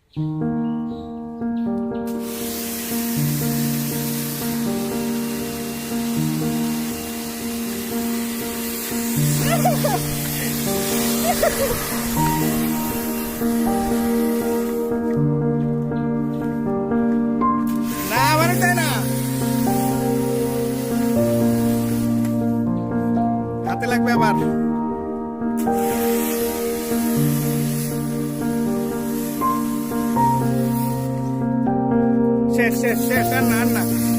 না আমার তাই না হাতে লাগবে আবার শেষ শেষ শেষ আর না